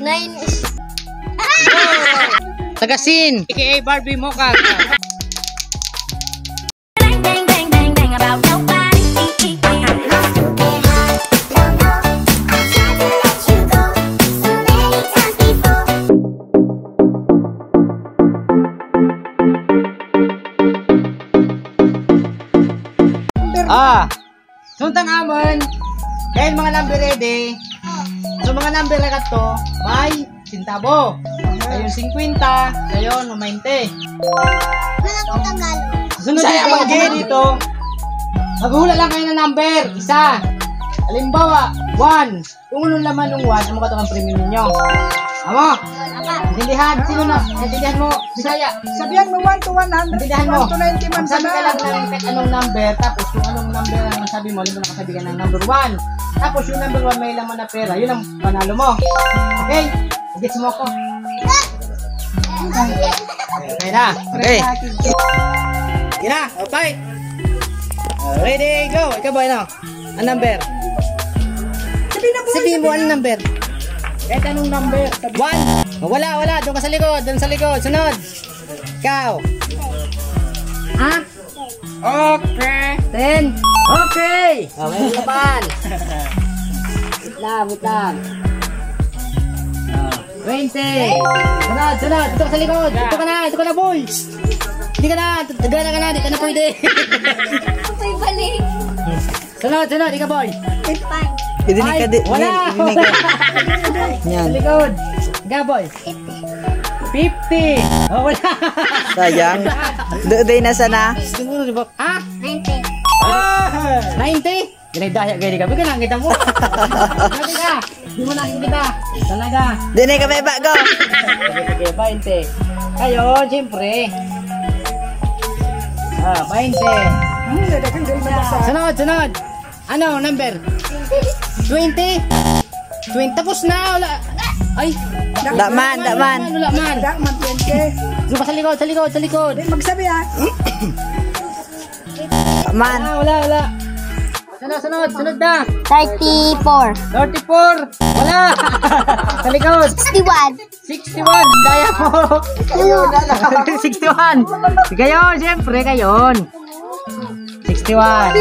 9. Tagasin, aka Barbie Mocha. Suntang amon, dahil mga number ready. So mga number na to, may sintabo. Kayon 50, kayon 20. Sunod dito, maghula lang kayo ng number, isa. Halimbawa, 1. Kung anong laman ng 1, ang mga itong premium ninyo. Amo? Natindihan? Sino na? Natindihan mo? Bisaya? Sabihan mo 1 to 100. Natindihan mo? 1 to 90 man sabi ka lang ng kahit anong number, tapos yung anong number ang sabi mo, limang nakasabi ka ng number 1. Tapos yung number 1 may laman na pera, yun ang panalo mo. Okay? Gets mo ko? Okay na. Okay. Yan na. Okay. Ready, go. Ikaw ba, ano? Ang number? Sabihin mo, anong number? Kahit anong number. 1. Wala. Doon ka sa likod. Doon sa likod. Sunod. Ikaw. Ha? Okay. 10. Okay. May laban. Wait lang. 20. Sunod. Dito ka sa likod. Dito ka na, boy. Hindi ka na. Tagala ka na. Di ka na pwede. May balik. Sunod. Ikaw, boy. 5. Wala. Yan. Sa likod. Ikaw, boy. 50. Oh, wala. Sayang. Doon na sana. Ha? 90. 90? Ganay-daya gani ka. Bika nakita mo. Sabi ka. Di mo nakikita. Talaga. Doon na kami bago. Okay, 20. Kayo, siyempre. 20. Sunod. Ano, number? 20. 20. Tapos na. Wala. Ay. Dakman. Wala man. 20. Supa sa likod. Magsabi ha. Dakman. Wala. Sunod na. 34. 34. Wala. Sa likod. 61. 61. Daya mo. 61. Gayon, siyempre, gayon. 61.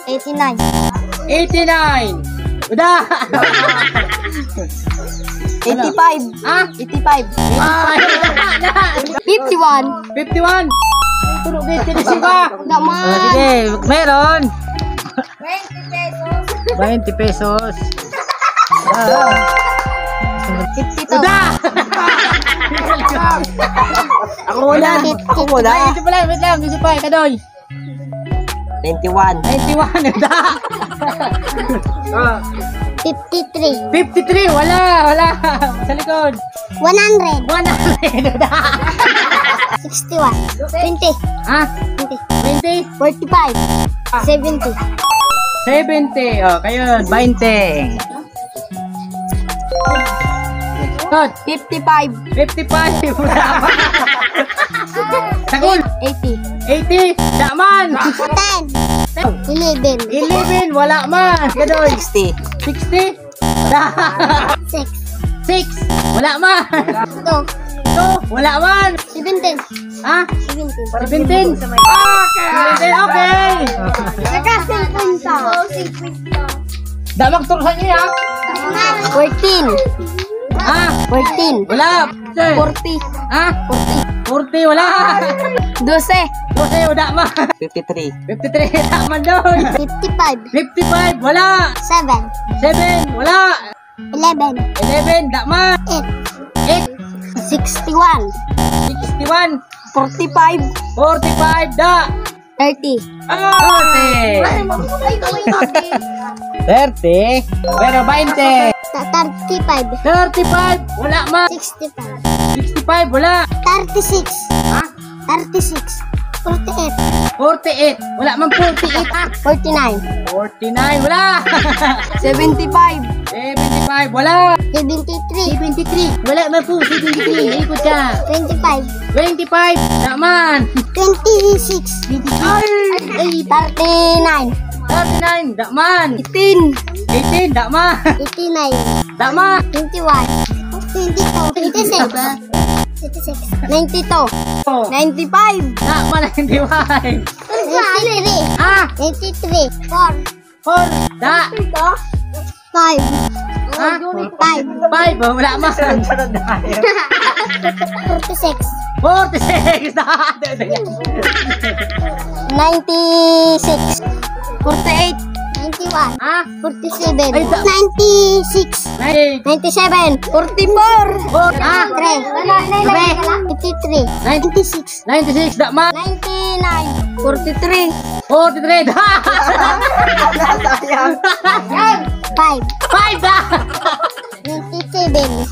89. 89. Udah. 85. Ha? 85. 51. 51. Tulog dito na siya. Naman. Sige, meron. 20 20 pesos. pesos. 52. Udah. Ako wala. Ito pala, wait lang. Gusto pa, kadoy. 91. 91. Udah. 53. 53. Wala. Sa likod. 100. 100. Udah. 61. 20. Ha? 20. 20. 45. 70. 70. Oh, kayo, 20. Good. 55. 55. Sagol. 80. 80. Daman. 10. 11. 11. Wala man. Gadoy. 60. 60. Wala. 6. 6. Wala man. 2. 2. Wala man. 17. Ha? 17. 17. Okay. Saka 50. Damag turusan niya. 14. Ha? 14. Wala. 40. Ha? 40. Wala. 12. 12. Wala man. 53. 53. Daman doon. 55. 55. Wala. 7. 7. Wala. 11. 11. Daman. 8. 8. 61. 61. 45. 45. Da. 30. 30. 30. Pero 20. 35. 35. Wala man. 65. 65. Wala. 36. Ha? 36. 48. 48. Wala man 48. Ha? 49. 49. Wala. 75. 75. Wala. 73. 73. Wala man po. 73. Ikot ka. 25. 25. Wala man. 26. 23. Ay. 39. 39, dakman. 18. 18, dakman. 89. Dakman. 21. 22. 86. 92. 95. Dakman 95. 93. Ah, 93. 4. 4. Da. 5. Ah, 5. 5. Wala man. 46. 46. 96. 48. 91. Ah, 47. Ay, 96. 97. 44. Ah, 83. 96. 96. Dakman. 99. 43. 43. Da. 5. 5 da. 97.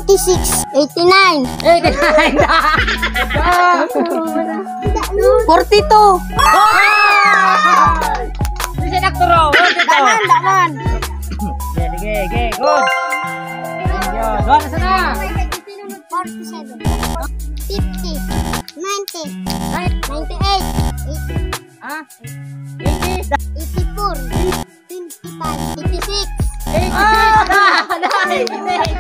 96. 89. 89 da. 42. Bisa nakturo. Daman. Sige, good. Ayun, doon na sana. 47. 50. 90. 98. 80. Ah, 80. 84. 25. 86. 86 da. 85.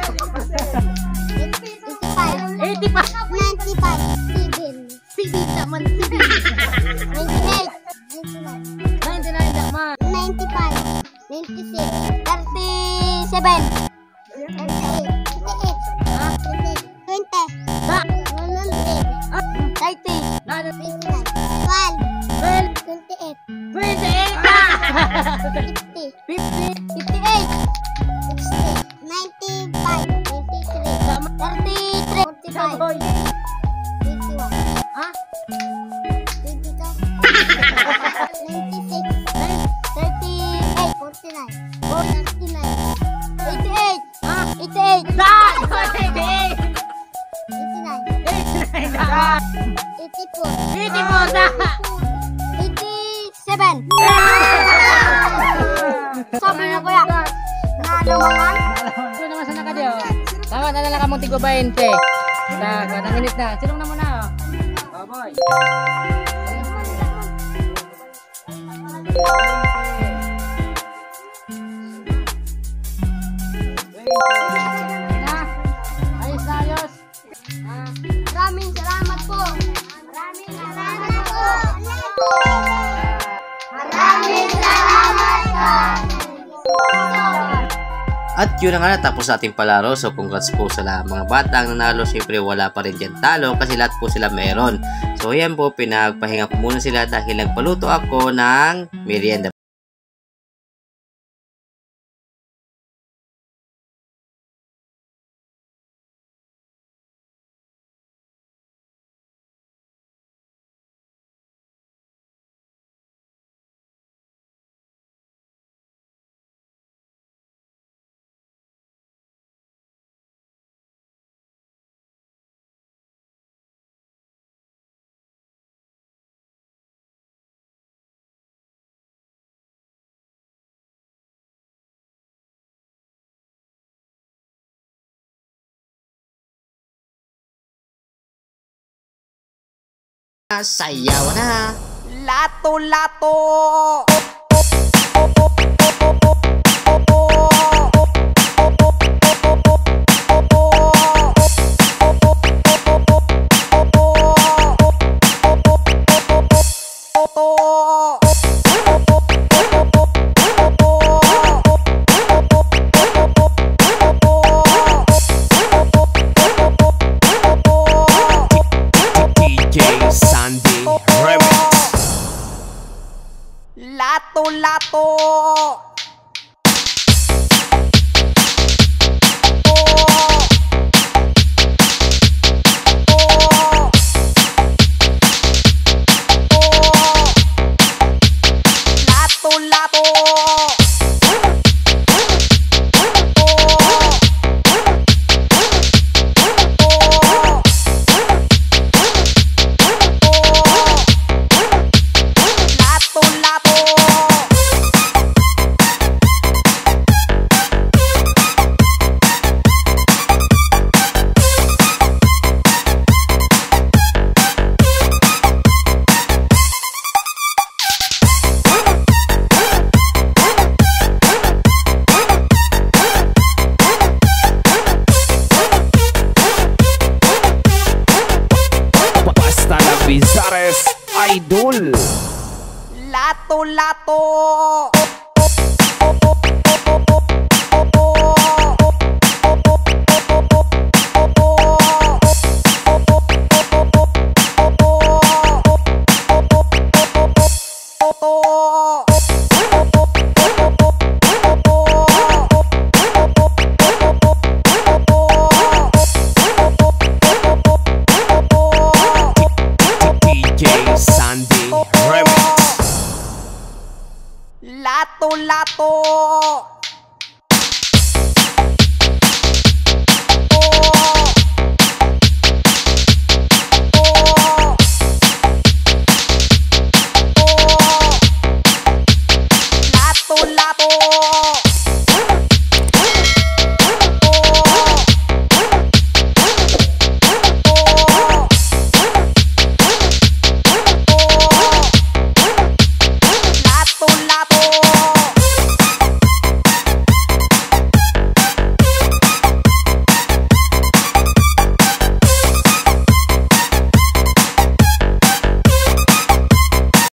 85. 95. 7. Naman. 98. 99 dakman. 95. 96. 37. 38. 20. Da. 100. 30. 29. 12. 28. 28 da. 50. 50. 58. 60. 95. 93. 33. 45. 21. Ah, 22. 96. 38. 49. 49. 88. ah, 88. da. 88. 89. 89 da. 84. 84 da. 87. Sabi niyo kuya, nalamangan? Ito naman sana ka diyo. Tama na lang kamong tigo 20. Kada minute na. Sinong na muna? Oh boy. Ayos na ayos. Maraming salamat po. Maraming salamat po. Maraming salamat po. At yun na nga, natapos sa ating palaro. So congrats po sa mga batang nanalo. Siyempre wala pa rin dyan talo kasi lahat po sila meron. So yan po, pinagpahinga ko muna sila dahil nagpaluto ako ng merienda. Sayaw na! Lato-lato! Lato-lato! Lato-lato. DJ Sandy Remix. Lato-lato.